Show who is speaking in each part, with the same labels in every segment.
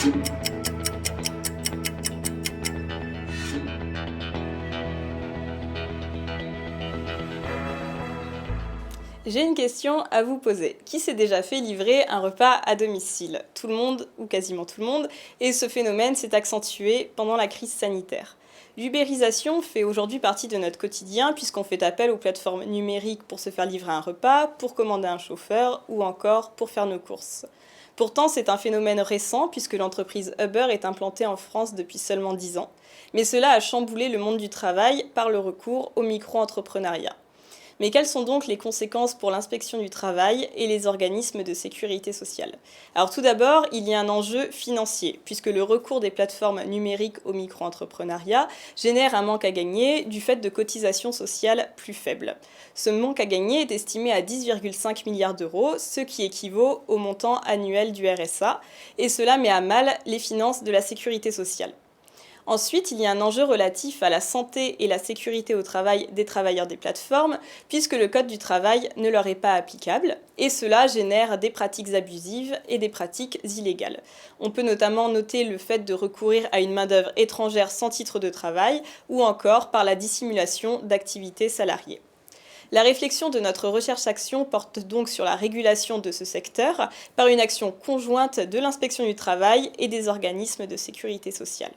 Speaker 1: J'ai une question à vous poser. Qui s'est déjà fait livrer un repas à domicile? Tout le monde, ou quasiment tout le monde, et ce phénomène s'est accentué pendant la crise sanitaire. L'ubérisation fait aujourd'hui partie de notre quotidien puisqu'on fait appel aux plateformes numériques pour se faire livrer un repas, pour commander un chauffeur ou encore pour faire nos courses. Pourtant, c'est un phénomène récent puisque l'entreprise Uber est implantée en France depuis seulement 10 ans, mais cela a chamboulé le monde du travail par le recours au micro-entrepreneuriat. Mais quelles sont donc les conséquences pour l'inspection du travail et les organismes de sécurité sociale? Alors tout d'abord, il y a un enjeu financier, puisque le recours des plateformes numériques au micro-entrepreneuriat génère un manque à gagner du fait de cotisations sociales plus faibles. Ce manque à gagner est estimé à 10,5 milliards d'euros, ce qui équivaut au montant annuel du RSA, et cela met à mal les finances de la sécurité sociale. Ensuite, il y a un enjeu relatif à la santé et la sécurité au travail des travailleurs des plateformes, puisque le Code du travail ne leur est pas applicable, et cela génère des pratiques abusives et des pratiques illégales. On peut notamment noter le fait de recourir à une main-d'œuvre étrangère sans titre de travail, ou encore par la dissimulation d'activités salariées. La réflexion de notre recherche-action porte donc sur la régulation de ce secteur par une action conjointe de l'inspection du travail et des organismes de sécurité sociale.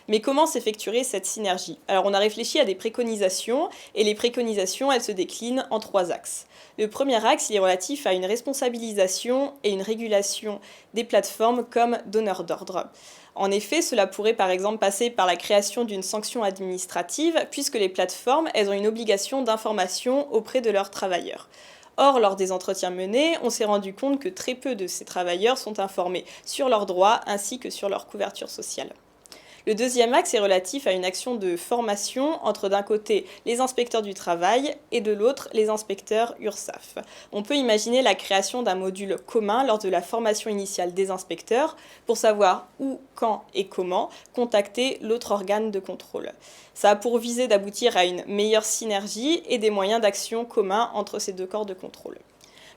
Speaker 1: Mais comment s'effectuerait cette synergie? Alors on a réfléchi à des préconisations, et les préconisations, elles se déclinent en 3 axes. Le premier axe, il est relatif à une responsabilisation et une régulation des plateformes comme donneurs d'ordre. En effet, cela pourrait par exemple passer par la création d'une sanction administrative, puisque les plateformes, elles ont une obligation d'information auprès de leurs travailleurs. Or, lors des entretiens menés, on s'est rendu compte que très peu de ces travailleurs sont informés sur leurs droits ainsi que sur leur couverture sociale. Le deuxième axe est relatif à une action de formation entre d'un côté les inspecteurs du travail et de l'autre les inspecteurs URSSAF. On peut imaginer la création d'un module commun lors de la formation initiale des inspecteurs pour savoir où, quand et comment contacter l'autre organe de contrôle. Ça a pour visée d'aboutir à une meilleure synergie et des moyens d'action communs entre ces deux corps de contrôle.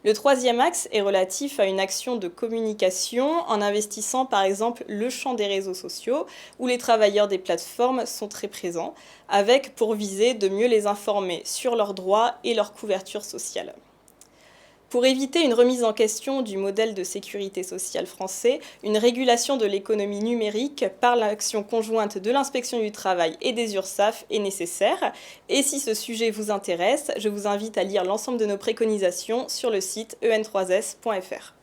Speaker 1: Le troisième axe est relatif à une action de communication en investissant par exemple le champ des réseaux sociaux où les travailleurs des plateformes sont très présents, avec pour visée de mieux les informer sur leurs droits et leur couverture sociale. Pour éviter une remise en question du modèle de sécurité sociale français, une régulation de l'économie numérique par l'action conjointe de l'inspection du travail et des URSSAF est nécessaire. Et si ce sujet vous intéresse, je vous invite à lire l'ensemble de nos préconisations sur le site en3s.fr.